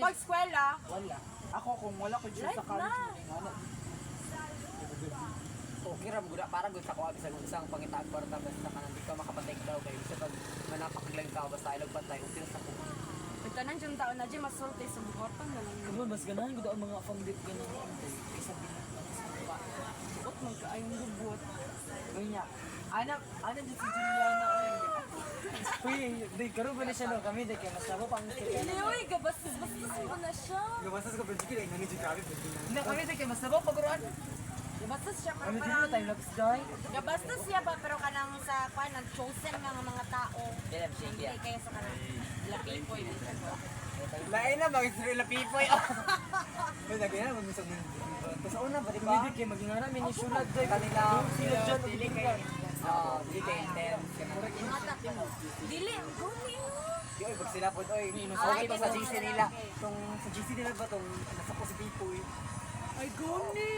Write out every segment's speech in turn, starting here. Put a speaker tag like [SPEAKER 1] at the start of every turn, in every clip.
[SPEAKER 1] Pag-eskwela,
[SPEAKER 2] Wala. Ako kung wala ko dyan sa
[SPEAKER 1] Life
[SPEAKER 2] college,
[SPEAKER 1] na.
[SPEAKER 2] ano,
[SPEAKER 3] Okay ram gud para gud sa ko abi sa isang pangitaag kwarta basta ka di ka makapatay daw kay bisa pag manapakaglang ka basta ilog patay okay sa ko.
[SPEAKER 1] pagtanan yung taon na dyan, masulti sa bukotan na lang.
[SPEAKER 2] Kamu mas ganahan ko ang mga pang-dip ganun ang isa bilang sa
[SPEAKER 1] Bukot magkaayong gubot.
[SPEAKER 2] Ganyan. Anak dyan si Juliana. Uy, di karo ba na siya no? Kami di kaya mas labo pang
[SPEAKER 1] Hindi, uy, gabastos-bastos mo na siya.
[SPEAKER 3] Lumasas ko pero sige nang di grabe
[SPEAKER 2] Hindi, kami di kaya mas labo pag-uruan.
[SPEAKER 1] Gabastos siya, pero
[SPEAKER 2] Kami din
[SPEAKER 1] parang...
[SPEAKER 2] na time lapse guy.
[SPEAKER 1] Gabastos siya ba, pero kanang sa kwan, nag-chosen mga tao.
[SPEAKER 3] Dili siya
[SPEAKER 1] Hindi kayo sa kanang lapipoy.
[SPEAKER 3] lain na mag Israel pipoy. May lagyan na magmisag ng tapos una ba di
[SPEAKER 2] Kami
[SPEAKER 3] ba?
[SPEAKER 2] di kaya maging harap mini sulad doy.
[SPEAKER 3] Kanila
[SPEAKER 2] Sila dyan
[SPEAKER 3] dili kay dili kay intense kana.
[SPEAKER 1] Dili, ang guni
[SPEAKER 3] Di oy pag sila pod oy. Okay to sa GC nila. Tong sa GC nila ba tong nasa ko si pipoy.
[SPEAKER 1] Ay, guni!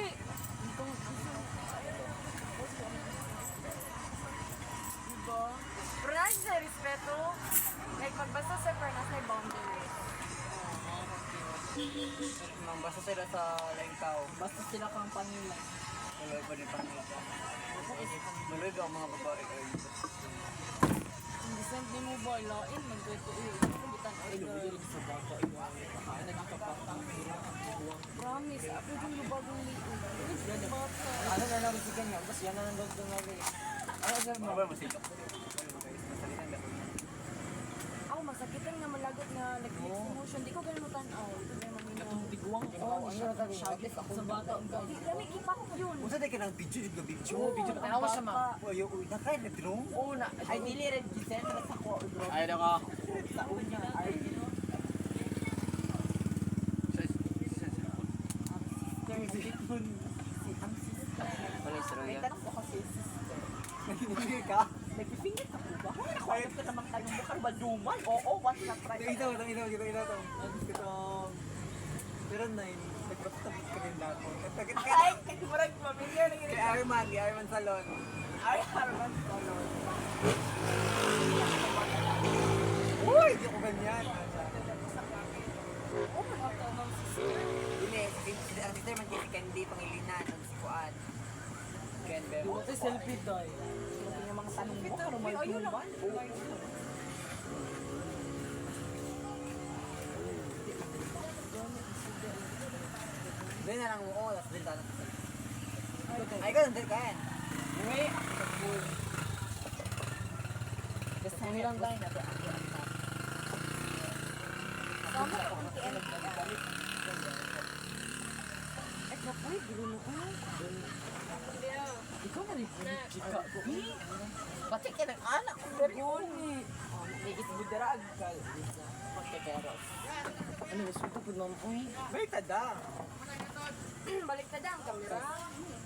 [SPEAKER 1] Diba? Pero nasa sa respeto, like magbasa sa fairness na boundaries.
[SPEAKER 3] Nang basta sila sa Lengkaw.
[SPEAKER 2] Basta sila kang pangilan.
[SPEAKER 3] Tuloy pa ni Pangita. Tuloy ka ang mga babae oy.
[SPEAKER 1] Hindi sa di mo ba, lain, magkweto eh. Kulitan order.
[SPEAKER 2] sa baka iwan. Nagkakapatang
[SPEAKER 1] Promise, ako yung bagong liit. Bata.
[SPEAKER 2] Ano na lang si kanya? Basta yan na lang daw namin. Ano sir mo?
[SPEAKER 3] Mga ba masilok? Masalitan dapat.
[SPEAKER 1] Ako, masakitan nga malagot nga nag-mix emotion. Di ko ganun matanaw. Ito na yung mamino.
[SPEAKER 2] Tiguang ko. Ano na tayo? Shagis ako sa bata.
[SPEAKER 1] Di kami kipak yun.
[SPEAKER 3] Unsa day ka nang video dito video?
[SPEAKER 2] Oo, video na tanawa siya ma.
[SPEAKER 3] Oy, oy, nakay na drone.
[SPEAKER 2] Oo na. Ay dili red gisen na sa ko.
[SPEAKER 3] Ay nako.
[SPEAKER 2] Sa unya ay
[SPEAKER 3] Wala istorya.
[SPEAKER 2] ako kasi
[SPEAKER 3] Nagpipigil ka?
[SPEAKER 2] nagpipingit ako ba? Nakuha ka namang tanong mo kan ba duman? Oo, what na try.
[SPEAKER 3] Ito to. Pero nine, nagpapatapos ka rin dati.
[SPEAKER 2] Ay, kasi marag familiar na
[SPEAKER 3] Kay Arman Salon.
[SPEAKER 2] Ay, harman salon.
[SPEAKER 3] Uy, di ko ganyan.
[SPEAKER 1] Oo, matanaw si Sir.
[SPEAKER 3] Dili, ang sister man kay Candy Pangilinan, ang sikuan. Ken Bebo.
[SPEAKER 2] Duwa tayo selfie tayo. Yung mga tanong mo, karo may
[SPEAKER 1] Ayun lang.
[SPEAKER 2] duman.
[SPEAKER 3] Dili na lang mo, tapos dili tayo. Ay, ganun din kayan.
[SPEAKER 2] Uy, basta nilang tayo na.
[SPEAKER 1] Sama ko ang TN. Ay, napoy, gulo na ko.
[SPEAKER 2] Ikaw na rin chika ko.
[SPEAKER 3] Pati ka ng anak ko.
[SPEAKER 2] Goni. Nigit budarag ka. Pagkakeros. Ano, suko po naman. Uy,
[SPEAKER 3] May tada.
[SPEAKER 1] Balik na ang kamera.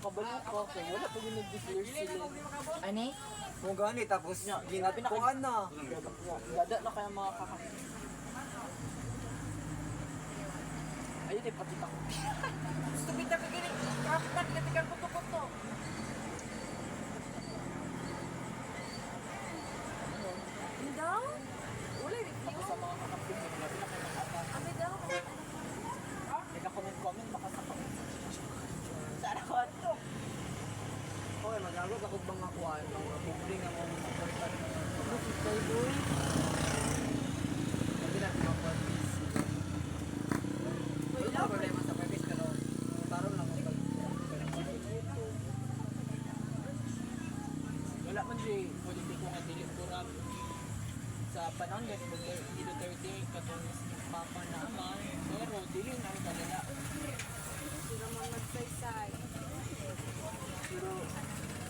[SPEAKER 2] kabalo ka. Kaya wala pa yung nag-declare sila. Ani?
[SPEAKER 3] Kung gani, tapos ginatpuan na.
[SPEAKER 2] Dada na kaya mga kakak. Ayun, ay pati ako.
[SPEAKER 1] Gusto kita ka gini. Kapag natikan kuto-kuto. Indaw? Wala rin
[SPEAKER 2] Ako sa mga kakapin mo, labi na kayo nakaka.
[SPEAKER 1] Abi daw.
[SPEAKER 2] Nagka-comment-comment baka sa comment. Sana ko ito.
[SPEAKER 3] Okay, mag-agod ako bang kuan, mga publi nga mo supportan na.
[SPEAKER 2] Kay boy.
[SPEAKER 3] Hindi na kumakuan busy. Wala problema sa purpose pero tarong lang ako
[SPEAKER 2] Wala man di politiko nga dili kurap sa panahon nga ni Duterte katong papa naman pero dili na ang kanila
[SPEAKER 1] Sila mga nagsaysay.
[SPEAKER 2] pero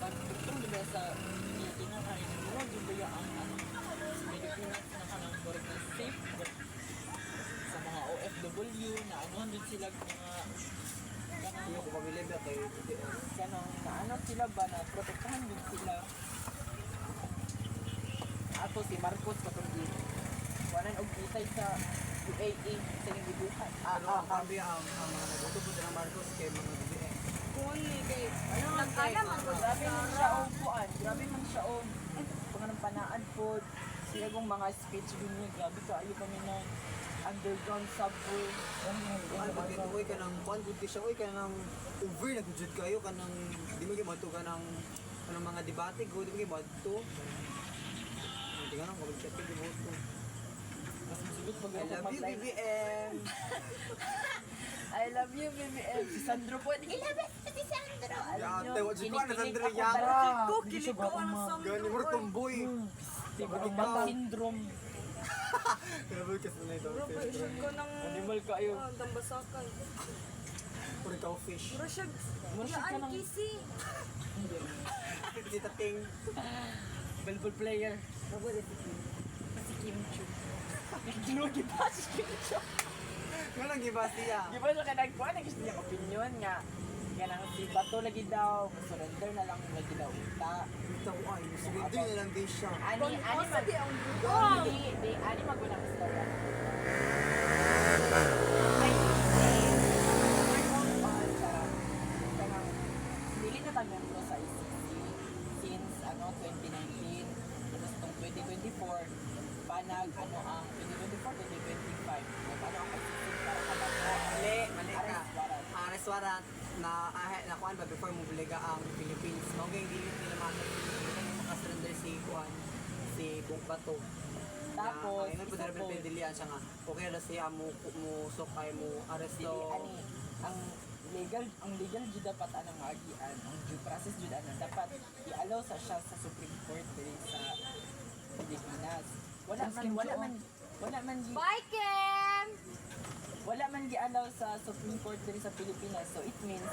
[SPEAKER 2] pagtutong nila sa tinakain nila yung baya ang Pilipinas na kanang correct na safe sa mga OFW na ano din sila mga
[SPEAKER 3] Hindi ko pamilya ba kay
[SPEAKER 2] kanang naano sila ba na protektahan din sila ato si Marcos katong wanan og isay sa UAE sa yung gibuhat
[SPEAKER 3] ang kambi ang mga nagtutubo ng Marcos kay mga BBM.
[SPEAKER 1] Kuni kay.
[SPEAKER 2] ano
[SPEAKER 1] Nagkala man ko
[SPEAKER 2] grabe man siya og kuan grabe man siya og panganang panaan pod Siya kong mga speech ganyan, grabe ka, ayaw kami ng underground subway.
[SPEAKER 4] Ano ba kaya uy ka ng kuan gud siya uy ka ng over na gud kayo ka ng di mo gyud ka ng kanang mga debate gud di mo gyud hindi nga nang mag-chat ka gud to.
[SPEAKER 2] Mas masugot pag
[SPEAKER 4] I
[SPEAKER 2] ako
[SPEAKER 4] love you
[SPEAKER 2] mag-live.
[SPEAKER 4] BBM.
[SPEAKER 2] I love you, BBM. Si Sandro po. I love you, si Sandro. Alam nyo,
[SPEAKER 4] Yate, what's it called?
[SPEAKER 2] kinikilig
[SPEAKER 4] Sandro
[SPEAKER 2] ako
[SPEAKER 4] Yang.
[SPEAKER 2] pero
[SPEAKER 1] Kilig ko ang Sandro.
[SPEAKER 4] Gani mo tomboy.
[SPEAKER 2] Tignan syndrome.
[SPEAKER 4] Grabe ka sa nito.
[SPEAKER 1] Bro, pa-shot ko ng...
[SPEAKER 2] Animal ka ayo.
[SPEAKER 1] Dambasakan.
[SPEAKER 4] Puro ka fish.
[SPEAKER 1] Bro, siya...
[SPEAKER 2] Murasig ka
[SPEAKER 1] Yaan
[SPEAKER 2] ng
[SPEAKER 1] kisi.
[SPEAKER 4] Si Tating.
[SPEAKER 2] volleyball player. Si Kim Chu. Ginugi pa si Kim Chu.
[SPEAKER 4] Nga lang giba siya.
[SPEAKER 2] Di ba siya kanagpuan? Gusto niya opinion nga. Ganang si Bato lagi daw. Surrender na lang lagi daw. Ta.
[SPEAKER 4] Ito ko ay surrender na lang din siya.
[SPEAKER 2] Ani mag...
[SPEAKER 1] Sabi ang
[SPEAKER 2] Di, ani magulang istorya. Ay, hindi na tayo membro sa ICC since 2019. Tapos itong 2024, panag ang 2024-2025. Paano ang ICC para kapag
[SPEAKER 4] Mali ka. Arrest warrant na kuan ba before mo buliga ang Philippines. Mao gyud gilit nila makasurrender si kuan si Bong Bato.
[SPEAKER 2] Tapos,
[SPEAKER 4] ayun po
[SPEAKER 2] isa
[SPEAKER 4] sa
[SPEAKER 2] po,
[SPEAKER 4] pindilian siya nga. Okay na siya mo sukay mo aresto.
[SPEAKER 2] ani, ang legal jud dapat anang agian, ang due process jud ana dapat i-allow sa siya sa Supreme Court diri sa Pilipinas. Wala man gi
[SPEAKER 1] Bye, Kim!
[SPEAKER 2] wala man gi-allow sa Supreme Court diri sa Pilipinas. So it means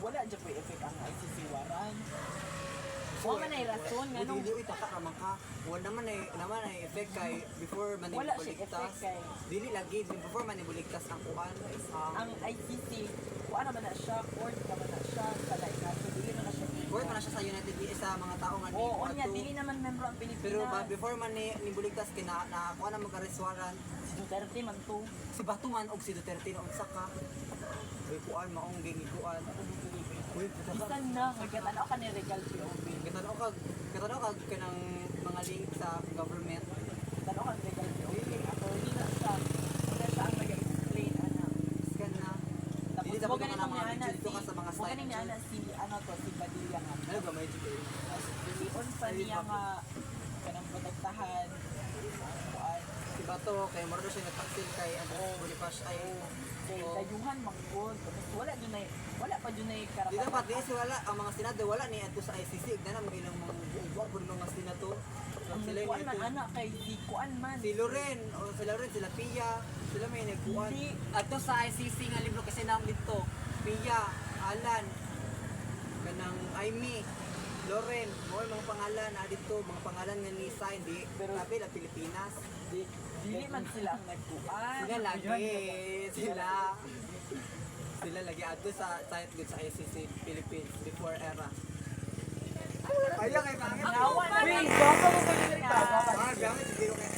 [SPEAKER 2] wala jud po effect ang ICC warrant. Wala man ay rason nga nung
[SPEAKER 4] Dili itaka naman ka. Wala naman ay effect kay before man
[SPEAKER 2] wala siya
[SPEAKER 4] ibuligtas.
[SPEAKER 2] effect kay
[SPEAKER 4] Dili lagi before man ibuligtas ang kuan is
[SPEAKER 2] ang ICC kuan naman na siya, court naman na siya, sa kaso dili na siya.
[SPEAKER 4] Work na siya sa United sa mga tao nga
[SPEAKER 2] Oo,
[SPEAKER 4] ni
[SPEAKER 2] niya dili naman membro ang Pilipinas.
[SPEAKER 4] pero before man ni buligtas kina na kuan na mag-arrest warrant
[SPEAKER 2] Si Duterte man to.
[SPEAKER 4] si Batuman og si Duterte na unsa ka. Uy kuan maong gingikuan. Uy
[SPEAKER 2] Bisan na, magkatanaw ka ni Regal POV.
[SPEAKER 4] katanaw kag kanang mga link sa government.
[SPEAKER 2] Tanaw ka ni Regal POV. Ako, hindi na siya. Hindi siya ang nag-explain, ana.
[SPEAKER 4] Scan na.
[SPEAKER 2] Tapos,
[SPEAKER 4] Dili dapat
[SPEAKER 2] huwag
[SPEAKER 4] ka
[SPEAKER 2] ganin
[SPEAKER 4] na
[SPEAKER 2] mo
[SPEAKER 4] mga
[SPEAKER 2] ni Ana,
[SPEAKER 4] video ka sa mga
[SPEAKER 2] huwag ganin ni
[SPEAKER 4] slide.
[SPEAKER 2] Ana si, si Padilla nga.
[SPEAKER 4] Ano ba may video?
[SPEAKER 2] Lion pa niya nga, kanang protektahan, kuan.
[SPEAKER 4] Si Bato kay moro siya nagtaksil kay Boniface ay
[SPEAKER 2] Kay dayuhan manggod. Tapos wala pa dun ay
[SPEAKER 4] Di
[SPEAKER 2] karapatan.
[SPEAKER 4] dapat di si wala ang mga senado wala ni adto sa ICC ug na mga ilang mga buwag pud mga senato.
[SPEAKER 2] Ang
[SPEAKER 4] Sila
[SPEAKER 2] kuan
[SPEAKER 4] ni
[SPEAKER 2] man ana kay di kuan man.
[SPEAKER 4] si Loren o sila Loren sila Pia sila may nagkuan.
[SPEAKER 2] Hindi.
[SPEAKER 4] Adto sa ICC nga libro kasi naam dito Pia, Alan, kanang Aimee, Loren, mo mga pangalan na dito mga pangalan nga ni sign di
[SPEAKER 2] Pero-
[SPEAKER 4] tapi la Pilipinas.
[SPEAKER 2] Dili man sila ang nagkuan.
[SPEAKER 4] Sila lagi sila lagi adto sa site good sa ICC Philippines before era. Ayaw kay pangit.
[SPEAKER 2] Hawa na
[SPEAKER 1] Wait,
[SPEAKER 2] gani.
[SPEAKER 1] baka mo ba yun
[SPEAKER 4] Ah, gamit siguro kay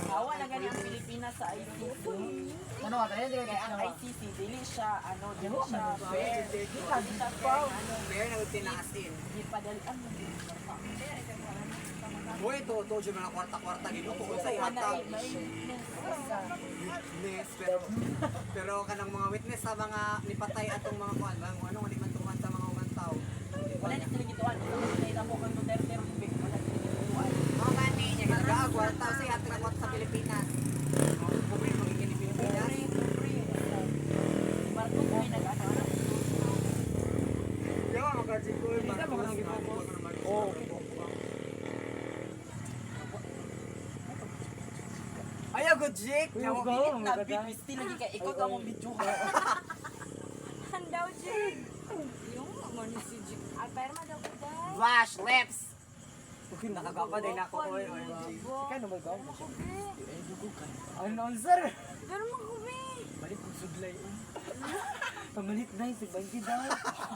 [SPEAKER 2] Hawa na gani ang Pilipinas sa ICC.
[SPEAKER 3] Ano ka tayo?
[SPEAKER 2] Kaya ang ICC dili siya dili siya fair. Dili siya fair.
[SPEAKER 4] Fair na tinasin.
[SPEAKER 2] Di padalian mo.
[SPEAKER 4] Boy, to yung mga kwarta-kwarta dito po sa ihataw. Witness, pero kanang mga witness sa mga nipatay atong mga kuan ba, ano nga di man tuman sa mga umantaw.
[SPEAKER 2] Wala na sila gituan. Nakita mo kung Duterte ang big. Wala sila gituan.
[SPEAKER 4] Mga gani, niya gagawa kwarta sa ihatag ang kwarta sa Pilipinas. Pobre magiging ni Pilipinas.
[SPEAKER 2] Marco ko ay nag-ano.
[SPEAKER 4] Yawa magkajikoy,
[SPEAKER 2] Oh.
[SPEAKER 4] Ayaw go Jake!
[SPEAKER 2] Yung pilit na big still lagi kay ikaw ta mo video ha.
[SPEAKER 1] Handaw, Jig. Yung mga si Jig. Ay, perma daw ko dahil.
[SPEAKER 4] Wash lips! Nakagapa din ako oy.
[SPEAKER 2] Kaya naman ka.
[SPEAKER 3] Ano, sir?
[SPEAKER 1] Ganun mo kubi.
[SPEAKER 2] Balik kong sudlay.
[SPEAKER 3] Pamalit na yung 20 daw.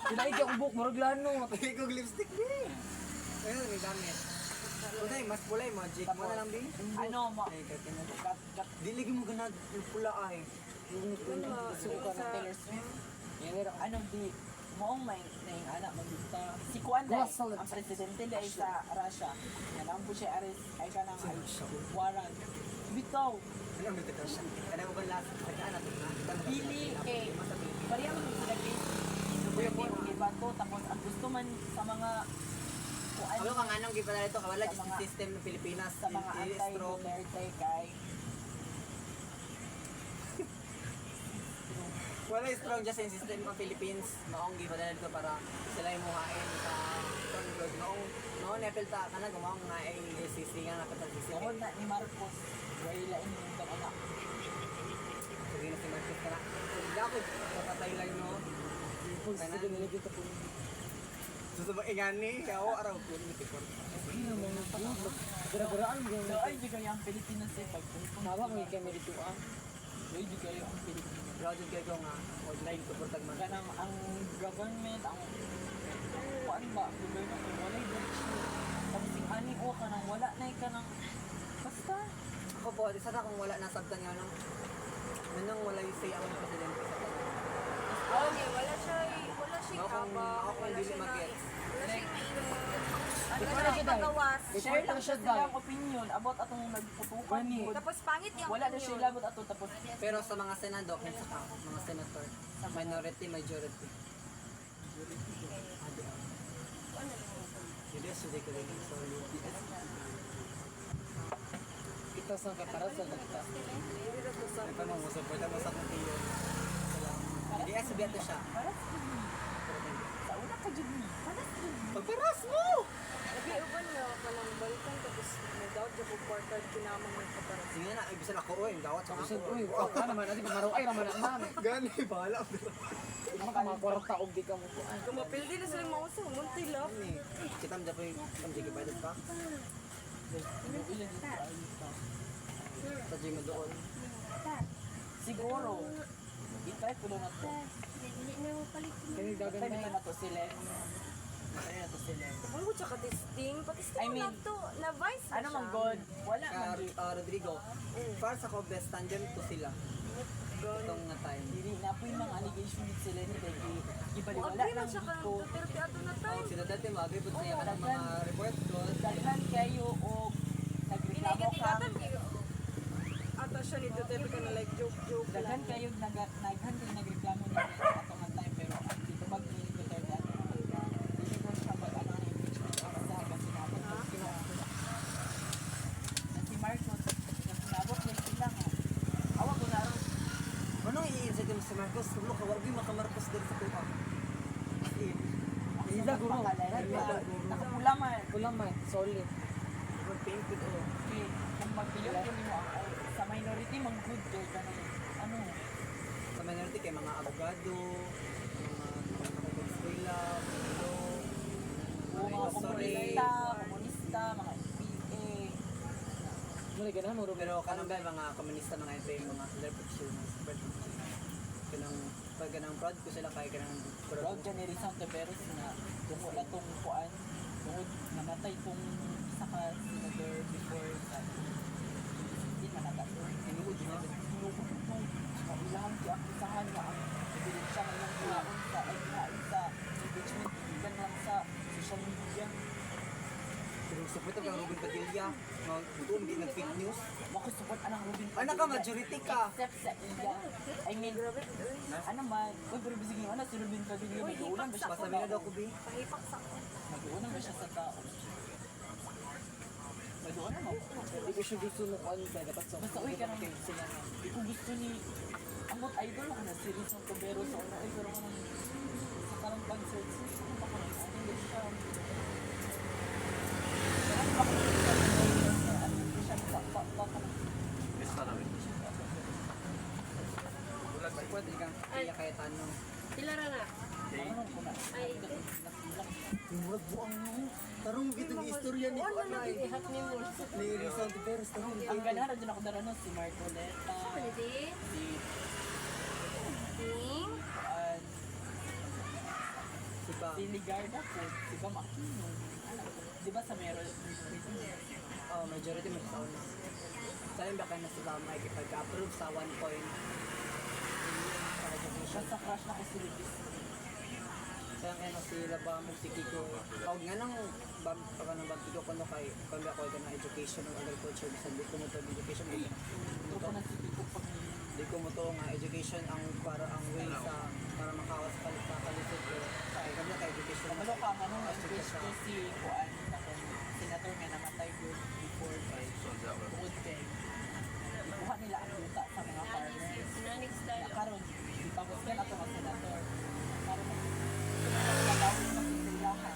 [SPEAKER 3] Kinaig yung buhok, marag lano.
[SPEAKER 4] Pagay kong lipstick din. Ayun, may damit. Unay, mas pulay mo, Jake. Mo na lang din.
[SPEAKER 2] Ano mo?
[SPEAKER 4] Ay, kaya
[SPEAKER 2] Kat
[SPEAKER 4] Dili mo ganad yung pula ay.
[SPEAKER 2] suka ng Taylor Swift. Ano di Moong may naing anak magbita. Si Kuan dai, ang presidente dai sa Russia. Nga lang po siya aris ay kanang warrant. Bitaw,
[SPEAKER 4] Ano ang mga siya? Kaya mo ba last sa kanan na?
[SPEAKER 2] pili kay pareha man sila kay Kuya po ang iba to tapos ang gusto man sa mga kuan
[SPEAKER 4] Ano kang anong gipala ito kawala
[SPEAKER 2] Sa
[SPEAKER 4] just
[SPEAKER 2] mga-
[SPEAKER 4] system ng Pilipinas
[SPEAKER 2] sa mga
[SPEAKER 4] strong.
[SPEAKER 2] anti-Duterte kay
[SPEAKER 4] Wala strong just in system ng Philippines. Maong gipala ito para sila yung muhain sa control. Maong nepelta ka na gumawang nga ay sisingan na katal
[SPEAKER 2] Noon
[SPEAKER 4] sisingan.
[SPEAKER 2] na ni Marcos, wala ini yung anak.
[SPEAKER 4] Sabi na si Marcos ka na. Hindi ako kapatay lang no. Susubak ingani, ako araw ko ni Tikor.
[SPEAKER 2] So ay di kayo ang Pilipinas ay pagpunta. Nawa mo kay Merituan. Ay di kayo ang Pilipinas.
[SPEAKER 4] Proud kayo ko nga online ko portag man.
[SPEAKER 2] Kanang ang government, ang kuan ba, government ay walay leadership. Tapos yung ani o kanang wala na kanang basta.
[SPEAKER 4] Ako po, isa na kung wala nasabtan nga nung nanong wala yung say ang presidente sa kanya.
[SPEAKER 1] Okay, wala siya
[SPEAKER 4] Ako kung
[SPEAKER 1] kabang,
[SPEAKER 4] ako kung
[SPEAKER 1] wala
[SPEAKER 4] hindi
[SPEAKER 1] siya na,
[SPEAKER 4] mag-gets.
[SPEAKER 1] wala siya
[SPEAKER 2] Ano
[SPEAKER 1] wala siya pagawas.
[SPEAKER 2] Share lang siya silang opinion about atong nagputukan.
[SPEAKER 1] Tapos pangit yung
[SPEAKER 2] Wala na siya
[SPEAKER 1] opinion.
[SPEAKER 2] labot ato tapos
[SPEAKER 4] Pero sa mga senado, kung sa mga senator, minority, majority. Hindi, suday ko rin. So, UPS.
[SPEAKER 2] kita sa kakarasan na kita.
[SPEAKER 4] Ito mo, musuporta mo sa kumpiyo. Hindi, sabihan to siya.
[SPEAKER 2] Sa una ka jud ni.
[SPEAKER 4] Pagparas mo!
[SPEAKER 1] Lagi uban nga kanang balikan tapos nag-doubt yung portal kinamang ng kaparas.
[SPEAKER 4] Sige na, ibig ako, uy, dawat sa
[SPEAKER 3] Kasi, uy, ka naman, natin maro ay raman naman.
[SPEAKER 4] Gani, bahala.
[SPEAKER 3] Makakwarta og di ka mo po.
[SPEAKER 1] Kung mapildi na sila mausap, munti lang.
[SPEAKER 4] Kita mo dyan po yung pamjigi ba pa? Sa Jing mo doon.
[SPEAKER 2] Siguro. Itry ko na to.
[SPEAKER 3] Kani dagan
[SPEAKER 2] Try
[SPEAKER 3] na.
[SPEAKER 2] na to sila. Try na to sila.
[SPEAKER 1] Kung ko tsaka testing, patisting
[SPEAKER 2] I
[SPEAKER 1] mo
[SPEAKER 2] mean,
[SPEAKER 1] na to, na vice na
[SPEAKER 2] Ano man
[SPEAKER 1] siya.
[SPEAKER 2] God? Wala man jud.
[SPEAKER 4] Rodrigo, para sa ko best tandem to sila. Itong nga time.
[SPEAKER 2] Dili na po yung mga allegation din sila ni Dagi. Ibaliwala
[SPEAKER 1] Agree man
[SPEAKER 2] lang
[SPEAKER 1] siya kanang
[SPEAKER 2] ko.
[SPEAKER 1] Duterte ato na
[SPEAKER 4] Oh,
[SPEAKER 1] time.
[SPEAKER 4] sila dati mag-agree po niya ka ng mga report doon.
[SPEAKER 2] Daghan kayo o nagreklamo ka.
[SPEAKER 1] Ginagatigatan kayo. Ata siya ni Duterte ka na like joke-joke
[SPEAKER 2] Daghan
[SPEAKER 1] lang.
[SPEAKER 2] kayo naghan kayo nagreklamo ni ato nga time pero ang dito bag ni Duterte ato. Dili ko siya ba ano ang impeachment o sa hanggang sinabot ko kinuha. Na si Marcos na sinabot niya sila nga. Awa ko na ron.
[SPEAKER 4] Anong i-insight mo si Marcos? Kung mo kawag yung makamarcos din sa tuwa.
[SPEAKER 3] Isa guro.
[SPEAKER 2] Nakapula man.
[SPEAKER 3] Kulang man, solid.
[SPEAKER 4] Paint ko doon.
[SPEAKER 2] Okay, kung magpiliw ko nimo ako sa minority mang good kay kanang ano
[SPEAKER 4] Sa minority kay mga abogado, mga eskwela,
[SPEAKER 2] o mga komunista, mga PA.
[SPEAKER 3] Muli ganahan mo
[SPEAKER 4] pero kanang ba mga komunista mga ito yung mga repression kanang pag kanang proud ko sila kay kanang
[SPEAKER 2] Proud January Santo Veros na tungkol na tong kuan tungkol namatay tong isa ka senator before sa hindi manatapos.
[SPEAKER 4] tinuod na
[SPEAKER 2] Kailangan siya akisahan na ang ebidensya ng kuhaon sa impeachment ikan lang sa social media.
[SPEAKER 4] pero support ang Ruben Padilla doon di nag fake news
[SPEAKER 2] Makasupport anang Robin
[SPEAKER 4] ano ka majority ka
[SPEAKER 2] Except sa India. I mean, ano man, uy, pero bisig yung ano, si Robin Padilla, nag-uunan ba siya
[SPEAKER 4] basta
[SPEAKER 2] sa
[SPEAKER 4] mina daw
[SPEAKER 2] tao?
[SPEAKER 4] ko bi
[SPEAKER 1] Pangipak sa
[SPEAKER 2] Nag-uunan ba siya sa tao? Nag-uunan mo?
[SPEAKER 3] Hindi ko siya gusto mo kuan ba dapat sa.
[SPEAKER 2] Basta uy, kanang sila nga. Di ko gusto ni, amot idol ako na si Rizal Tobero sa una, uy, pero kanang sa karang pag-search, ano pa kanang, ano ba siya? Ano ba kanang ano ba siya, ba kanang,
[SPEAKER 4] pwede kang kaya kaya tanong
[SPEAKER 1] Pilara na.
[SPEAKER 2] ano ko na?
[SPEAKER 1] Ay,
[SPEAKER 4] murag buang mo tarong gitong istorya ni
[SPEAKER 1] ano na
[SPEAKER 4] Anay
[SPEAKER 1] ihat ni mo?
[SPEAKER 4] ni Rizal Tiberos tarong
[SPEAKER 2] Ang ganahan din ako dara no, si Marcoleta,
[SPEAKER 1] Pwede.
[SPEAKER 2] si
[SPEAKER 1] Ting.
[SPEAKER 4] sipa
[SPEAKER 2] si Ligarda po, si Bam Aquino. Di ba sa meron?
[SPEAKER 4] oh majority mo sa una sabi ba kayo na sila makikipag-approve sa 1 point
[SPEAKER 2] Siya sa crush na ko si Libis.
[SPEAKER 4] Kaya nga na sila ba mo si Kiko. Tawag nga nang pagka nang banti ko kuno kay kami ako na education ng agriculture bisan di ko mo to education di
[SPEAKER 2] Ito na si Tito pag
[SPEAKER 4] di ko mo to nga education ang para ang way sa para makawas sa kalisod ko. Kaya kami ka education.
[SPEAKER 2] Kamalo ka man nung first ko si Juan akong senator nga namatay good before kay tungod kay ikuha nila ang yuta sa mga farmers. Karon ipagos ka na ito ang senator. Para magpapagawin sa sila ha.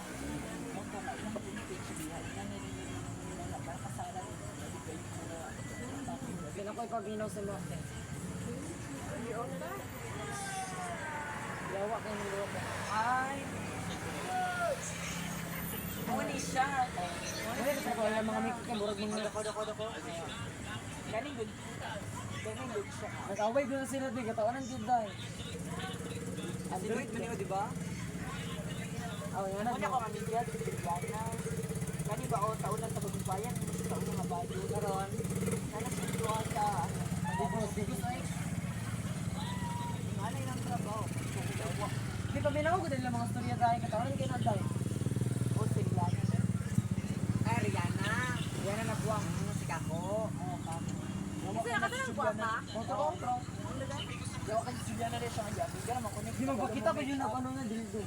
[SPEAKER 2] Nung kung ay nang impeach bihan na nila para kasara nabigay ko na
[SPEAKER 3] Kaya ako ipaginaw sa mga. Yawa kayo ng luwa.
[SPEAKER 2] ay Muni siya.
[SPEAKER 3] Ako yung mga mikik ng burag mga.
[SPEAKER 4] Dako.
[SPEAKER 2] Ganing good. Ganing good siya.
[SPEAKER 3] Nag-away doon sila din. Katawanan din dahil.
[SPEAKER 4] Si Lloyd man yun, di ba?
[SPEAKER 3] Aw, yan
[SPEAKER 2] Muna ko mamigya sa Bilyana. Gani ba o sa unang sa Bagbayan, sa unang nga bayo. Karon, nanasituwa sa ano yung trabaho?
[SPEAKER 3] Di pa binaw ko din lang mga storya dahil katawanan kayo na dahil.
[SPEAKER 2] O sa Bilyana.
[SPEAKER 3] Ay, Rihanna. Rihanna na buwang. Si Kako.
[SPEAKER 2] Oo, kamo.
[SPEAKER 1] Kasi nakatalang guwapa.
[SPEAKER 3] Totoo, bro.
[SPEAKER 2] Gawa ka sa Bilyana rin siya nga yabi. Gana makunik.
[SPEAKER 3] Di magpakita pa yun ako nga dildo.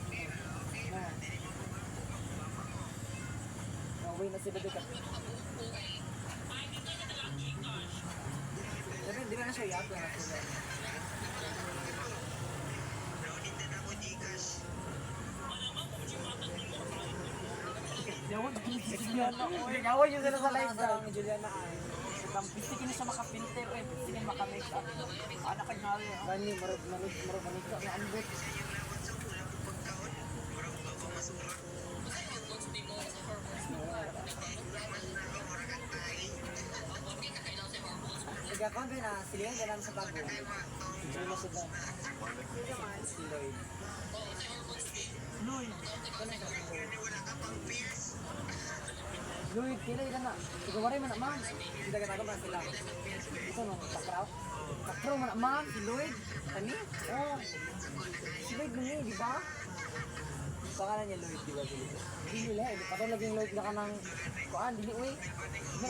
[SPEAKER 3] Away na sila dito.
[SPEAKER 4] Di ba na siya yato na sila?
[SPEAKER 2] Yawan, Bilyana.
[SPEAKER 3] Away yun sila sa lifestyle.
[SPEAKER 4] Ang Juliana ay.
[SPEAKER 2] Piste kini siya makapinter eh. Piste kini makamake up. Anak ka nga rin.
[SPEAKER 3] Bani, marag manika na ambot.
[SPEAKER 4] Nagkakon ba na sila yung dalam sa bago?
[SPEAKER 3] Hindi na sila.
[SPEAKER 4] Si Lloyd.
[SPEAKER 2] Lloyd.
[SPEAKER 3] Lloyd, kailan ka na? Ikawaray man na, ma'am.
[SPEAKER 4] Hindi nagkatago ba sila?
[SPEAKER 3] Ito no, takraw. Takraw man na, ma'am.
[SPEAKER 4] Si Lloyd? Kani?
[SPEAKER 3] Oh. Si Lloyd ni, di ba?
[SPEAKER 4] Pangalan niya Lloyd, di ba?
[SPEAKER 3] Dili lah, di pa laging Lloyd na ka ng kuan, dili uy.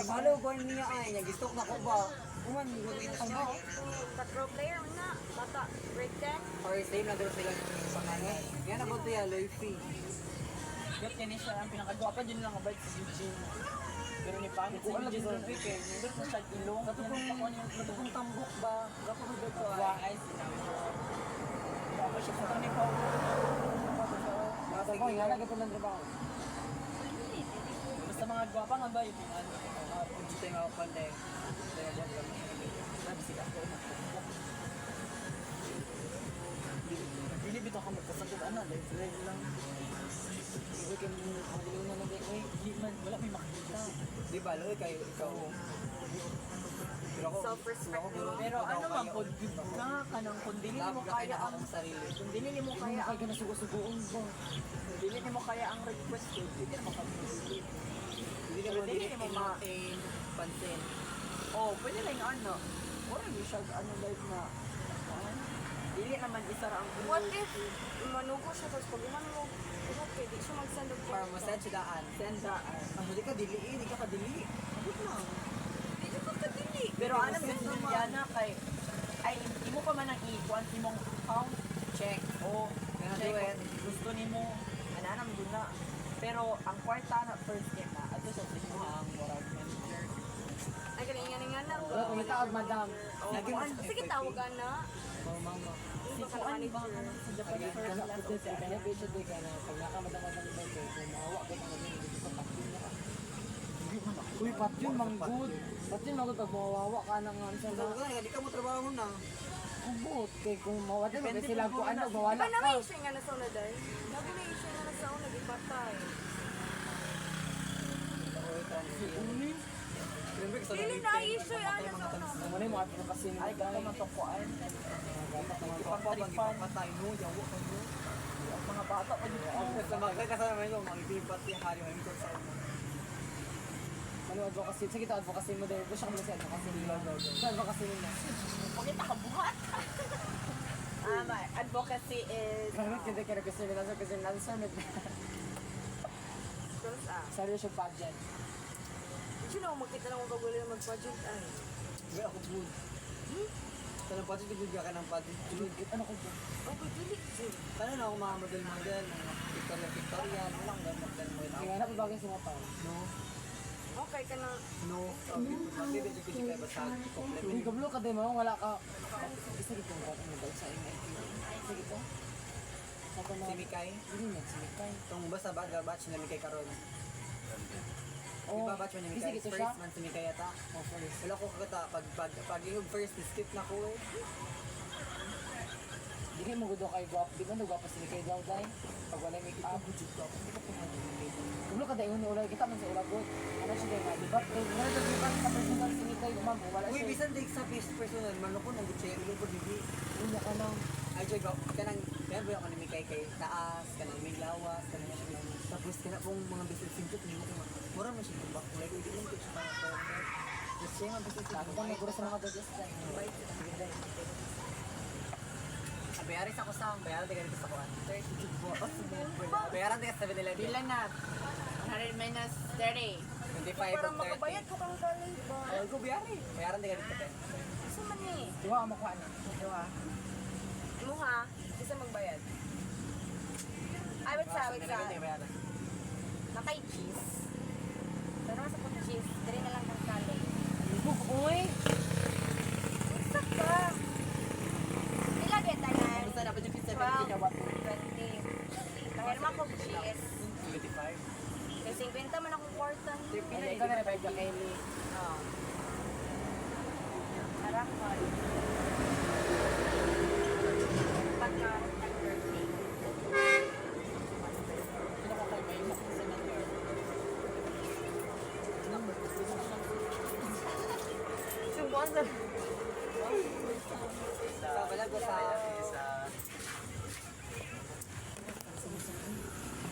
[SPEAKER 4] Malo ko niya ay niya. Gusto ko na ko ba?
[SPEAKER 3] Kuman, ano?
[SPEAKER 1] Tatro player man na. Bata. Break dance.
[SPEAKER 4] Or same na doon sila yung pangalan. Yan ako to yan, Lloyd Free.
[SPEAKER 2] Gat yan siya ang pinakagwapa din lang abay sa Eugene. Pero ni Pangit si Eugene doon eh kay nindot na siya ilong.
[SPEAKER 3] Katupong tambok ba? Gapo ko dito ay.
[SPEAKER 2] Wangay sinabi. Tapos siya sa tanay pa.
[SPEAKER 3] Trabaho, nga lagi po ng trabaho.
[SPEAKER 2] Basta mga gwapa nga ba yung ano.
[SPEAKER 4] Gusto yung ako pala eh.
[SPEAKER 2] Sabi sila ako na. Dili bitaw ka magkasagod ana, live lang.
[SPEAKER 3] Uy, kaya ang dilaw na lang uy.
[SPEAKER 2] Di man wala may makita.
[SPEAKER 4] Di ba, Lloyd, kayo ikaw? Pero ako,
[SPEAKER 1] Self-respect.
[SPEAKER 2] Pero ano man pod good ka kanang kung dili mo
[SPEAKER 4] love ka
[SPEAKER 2] kaya
[SPEAKER 4] na
[SPEAKER 2] ang
[SPEAKER 4] akong sarili.
[SPEAKER 2] kung dili mo
[SPEAKER 3] Kaya
[SPEAKER 2] kaya
[SPEAKER 3] ay ka na sugo-sugoon ba?
[SPEAKER 2] kung dili mo kaya ang request ko, dili mo makapili.
[SPEAKER 4] Hindi
[SPEAKER 2] Pero
[SPEAKER 4] naman
[SPEAKER 2] dili
[SPEAKER 4] din
[SPEAKER 2] mo ma
[SPEAKER 4] pansin.
[SPEAKER 2] Oh, pwede lang yung ano. Wala yung siya ano live na. Dili naman isa ra ang
[SPEAKER 1] What if manugo siya tapos pag iman mo, okay, di siya magsandog
[SPEAKER 4] Para masad siya daan.
[SPEAKER 2] sendaan?
[SPEAKER 4] Hindi ka dili eh, hindi ka kadili. Abot lang.
[SPEAKER 1] Di ka kadili.
[SPEAKER 2] Pero alam mo si Juliana kay ay imo pa man ang ikuan imong account
[SPEAKER 4] Check.
[SPEAKER 2] o
[SPEAKER 4] Ganun
[SPEAKER 2] check
[SPEAKER 4] doon.
[SPEAKER 2] kung gusto nimo ananam dun na. Pero ang kwarta na first game na ato sa sino ang moral manager.
[SPEAKER 1] Ay, galingan na.
[SPEAKER 3] Wala kong itaag, madam.
[SPEAKER 4] Lagi mas
[SPEAKER 1] Sige, tawagan na.
[SPEAKER 3] Oh, mama.
[SPEAKER 2] Si Kuan ba ka sa Japan first
[SPEAKER 3] Kana
[SPEAKER 2] class
[SPEAKER 3] ko din, kaya beso din ka na. Pag nakamadamad ng ibang kayo, kung mahawa ko ng mga hindi ko patin na. Uy, patin, manggod. Patin, manggod. Pag mawawa ka ng ansa na.
[SPEAKER 4] Hindi ka mo trabaho na.
[SPEAKER 3] Kubot. Kay kung mawatan mo, kasi sila ko ano,
[SPEAKER 1] Di
[SPEAKER 3] mawala
[SPEAKER 1] ba
[SPEAKER 3] ka.
[SPEAKER 1] naman siya nga nasa una dahil? Lagi na siya nga nasa una, nagipatay.
[SPEAKER 3] Uli.
[SPEAKER 1] Dili na issue yan nasa una.
[SPEAKER 3] Ang muna yung mga kasi
[SPEAKER 2] ay ka matukuan.
[SPEAKER 4] Ipapapag patay mo, yawo ka mo.
[SPEAKER 2] Ang mga bata pa dito.
[SPEAKER 4] Sa mga kasama mo, mag-ipipat yung hari mo yung sa mo.
[SPEAKER 3] Ano advocacy? Sige ito, advocacy mo dahil. Gusto ko muna sa advocacy nila. Sa advocacy nila.
[SPEAKER 2] Pakita ka buhat.
[SPEAKER 1] advocacy is...
[SPEAKER 3] Karot kita kaya gusto nila sa kasi lancer mit.
[SPEAKER 1] Terus
[SPEAKER 3] Sarili siya pageant.
[SPEAKER 1] sino makita lang kung kagulo na mag-project ay?
[SPEAKER 4] Wala ako good. Tanong pati good ka ng pati good.
[SPEAKER 3] Ano ko ba?
[SPEAKER 1] Oh, pagdili Jun.
[SPEAKER 4] Paano na ako mga model-model, mga Victoria, walang ganun model-model.
[SPEAKER 3] Kaya na pa bagay sa mga tao.
[SPEAKER 4] No,
[SPEAKER 1] Okay ka na.
[SPEAKER 4] no. Hindi, hindi ko siya basta
[SPEAKER 3] Hindi
[SPEAKER 4] compliment.
[SPEAKER 3] ka blue ka din mo, wala ka. Isa dito ang bata mo dahil sa MIT. Isa dito. Sa ko na.
[SPEAKER 4] Si Mikay,
[SPEAKER 3] Hindi na, si Mikay.
[SPEAKER 4] itong basta baga batch na Mikay karon.
[SPEAKER 3] Oh,
[SPEAKER 4] Iba batch mo ni
[SPEAKER 3] isa
[SPEAKER 4] Mikay,
[SPEAKER 3] dito siya.
[SPEAKER 4] first man si Mikay yata.
[SPEAKER 3] Oh, sorry.
[SPEAKER 4] Wala ko kakata, pag yung first, skip na ko eh.
[SPEAKER 3] Di kayo magudo kay Guap. Di ba nagwapa si Mikay daw dahil? Pag wala make up. Kablo ka dahil ni ulay. Kita man sa ulagot. Ano siya dahil nga, di ba? Kaya nga dahil di ba sa personal si Mikay, ma'am, wala
[SPEAKER 4] Uy,
[SPEAKER 3] siya.
[SPEAKER 4] bisan di sa personal, manukon ang gutsi, ulo ko digi.
[SPEAKER 3] Unya ka lang.
[SPEAKER 4] Ay, Joy, kanang, kaya ba ako ni Mikay kay taas, kanang may lawas, kanang siya. Tapos kaya pong mga business simple, hindi mo ko mura mo siya kubak. Like, hindi mo ko siya parang perfect. Tapos siya nga business
[SPEAKER 3] Sabi ka, naguro sa mga dagas dahil.
[SPEAKER 4] Bayaran sa kusang, bayaran tayo ganito sa kuhan. 30. Bayaran tayo sa 7-Eleven.
[SPEAKER 2] Bilan na. 100 minus 30.
[SPEAKER 4] 25
[SPEAKER 1] Para
[SPEAKER 4] of 30.
[SPEAKER 1] makabayad ko kang college ba?
[SPEAKER 4] Ay, ko bayaran. Bayaran tayo ganito.
[SPEAKER 1] Isa man ni.
[SPEAKER 3] Di ba, makuha na.
[SPEAKER 1] Diba? Mo ha? Isa magbayad. Ay, wait sa.
[SPEAKER 4] Bayaran.
[SPEAKER 1] Nakay cheese. Pero sa pag cheese, dali na lang ng college.
[SPEAKER 3] Uy!
[SPEAKER 1] Isa ka. Ilagay tanan.
[SPEAKER 2] Basta dapat yung pizza
[SPEAKER 1] 12,
[SPEAKER 2] 50
[SPEAKER 1] 20. Kahit naman ko cheese.
[SPEAKER 4] 25.
[SPEAKER 1] Kasi 50 man akong kwarta.
[SPEAKER 3] Ay, ikaw na revive ka, Kelly.
[SPEAKER 1] Oo. Sarap ko. Pagka nag-birthday.
[SPEAKER 2] Kinakakay mo sa number.
[SPEAKER 1] Sumbon sa...
[SPEAKER 4] Sa balag ko sa...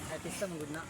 [SPEAKER 4] Artista, magod na.